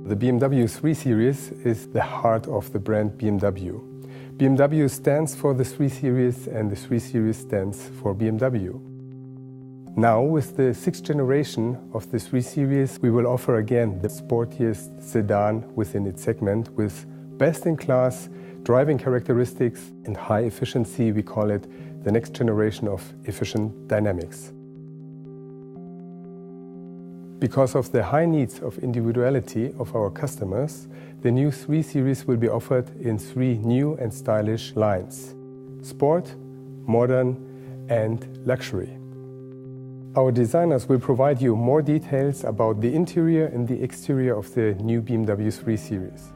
The BMW 3 Series is the heart of the brand BMW. BMW stands for the 3 Series and the 3 Series stands for BMW. Now, with the 6th generation of the 3 Series, we will offer again the sportiest sedan within its segment with best-in-class driving characteristics and high efficiency. We call it the next generation of efficient dynamics. Because of the high needs of individuality of our customers, the new 3 Series will be offered in 3 new and stylish lines: Sport, Modern and Luxury. Our designers will provide you more details about the interior and the exterior of the new BMW 3 Series.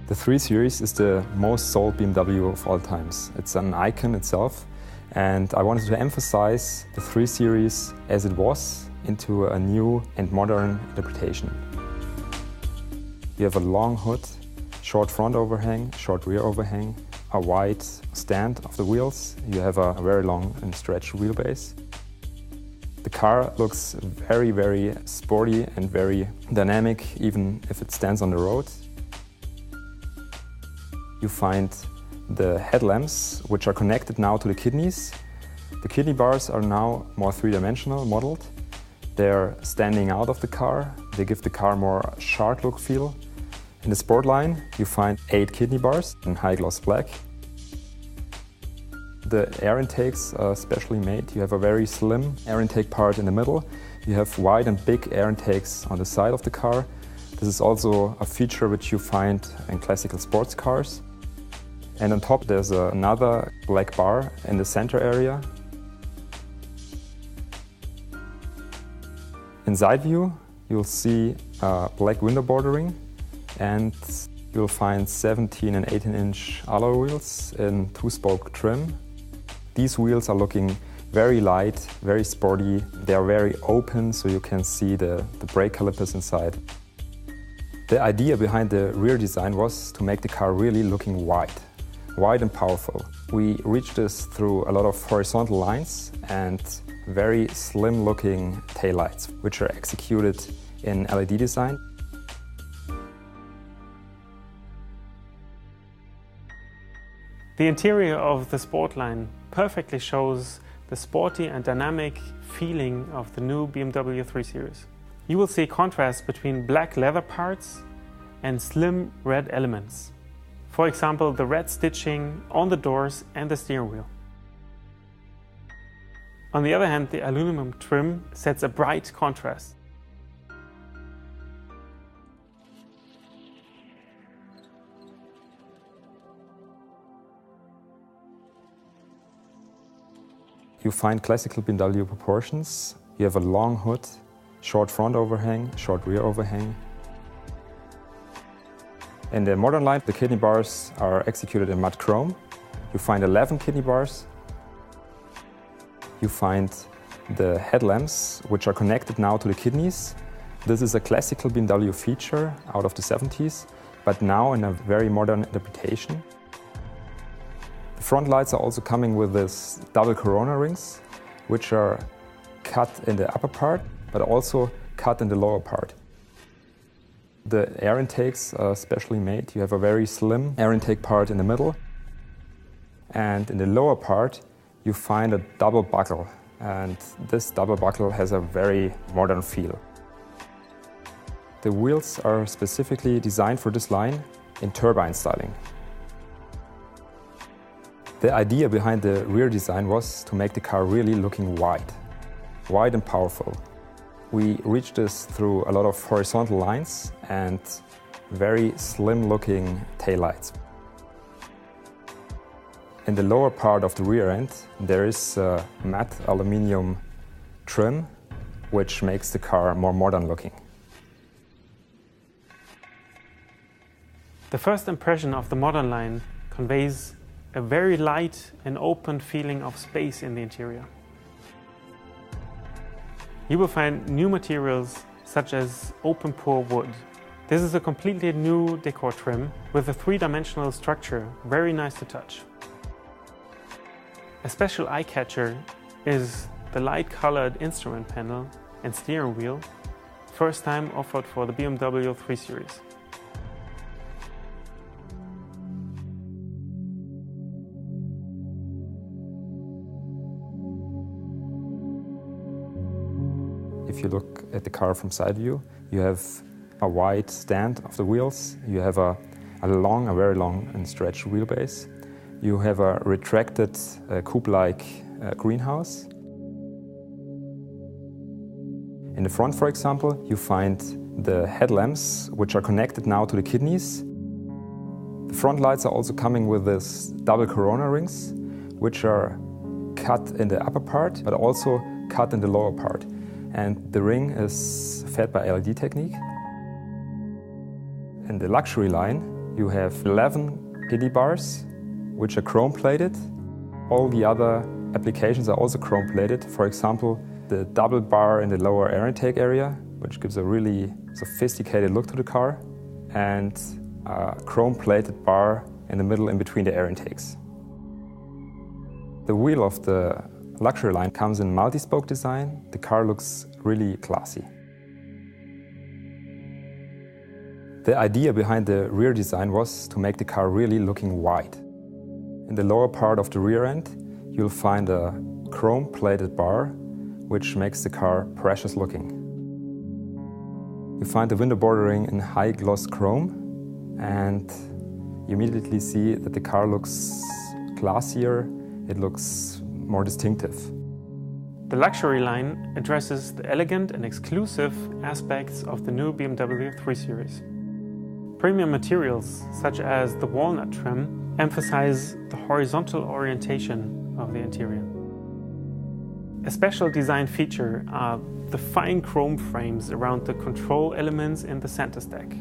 The 3 Series is the most sold BMW of all times. It's an icon itself, and I wanted to emphasize the 3 Series as it was into a new and modern interpretation. You have a long hood, short front overhang, short rear overhang, a wide stand of the wheels. You have a very long and stretched wheelbase. The car looks very, very sporty and very dynamic, even if it stands on the road. You find the headlamps, which are connected now to the kidneys. The kidney bars are now more three-dimensional modeled. They're standing out of the car. They give the car more sharp look feel. In the sport line, you find 8 kidney bars in high gloss black. The air intakes are specially made. You have a very slim air intake part in the middle. You have wide and big air intakes on the side of the car. This is also a feature which you find in classical sports cars. And on top there's another black bar in the center area. In side view, you'll see black window bordering, and you'll find 17 and 18-inch alloy wheels in 2-spoke trim. These wheels are looking very light, very sporty. They are very open, so you can see the brake calipers inside. The idea behind the rear design was to make the car really looking wide and powerful. We reached this through a lot of horizontal lines and very slim-looking taillights, which are executed in LED design. The interior of the Sport line perfectly shows the sporty and dynamic feeling of the new BMW 3 Series. You will see contrast between black leather parts and slim red elements. For example, the red stitching on the doors and the steering wheel. On the other hand, the aluminum trim sets a bright contrast. You find classical BMW proportions. You have a long hood, short front overhang, short rear overhang. In the modern line, the kidney bars are executed in matte chrome. You find 11 kidney bars. You find the headlamps, which are connected now to the kidneys. This is a classical BMW feature out of the 70s, but now in a very modern interpretation. The front lights are also coming with this double corona rings, which are cut in the upper part, but also cut in the lower part. The air intakes are specially made. You have a very slim air intake part in the middle. And in the lower part, you find a double buckle. And this double buckle has a very modern feel. The wheels are specifically designed for this line in turbine styling. The idea behind the rear design was to make the car really looking wide and powerful. We reached this through a lot of horizontal lines and very slim-looking taillights. In the lower part of the rear end, there is a matte aluminium trim, which makes the car more modern looking. The first impression of the modern line conveys a very light and open feeling of space in the interior. You will find new materials such as open pore wood. This is a completely new decor trim with a 3-dimensional structure, very nice to touch. A special eye-catcher is the light-colored instrument panel and steering wheel, first time offered for the BMW 3 Series. If you look at the car from side view, you have a wide stand of the wheels, you have a very long and stretched wheelbase, you have a retracted coupe-like greenhouse. In the front, for example, you find the headlamps, which are connected now to the kidneys. The front lights are also coming with this double corona rings, which are cut in the upper part, but also cut in the lower part. And the ring is fed by LED technique. In the luxury line, you have 11 kidney bars, which are chrome-plated. All the other applications are also chrome-plated. For example, the double bar in the lower air intake area, which gives a really sophisticated look to the car, and a chrome-plated bar in the middle in between the air intakes. The wheel of the luxury line comes in multi-spoke design. The car looks really classy. The idea behind the rear design was to make the car really looking wide. In the lower part of the rear end, you'll find a chrome-plated bar, which makes the car precious looking. You find the window bordering in high gloss chrome, and you immediately see that the car looks classier, it looks more distinctive. The luxury line addresses the elegant and exclusive aspects of the new BMW 3 Series. Premium materials, such as the walnut trim, emphasize the horizontal orientation of the interior. A special design feature are the fine chrome frames around the control elements in the center stack.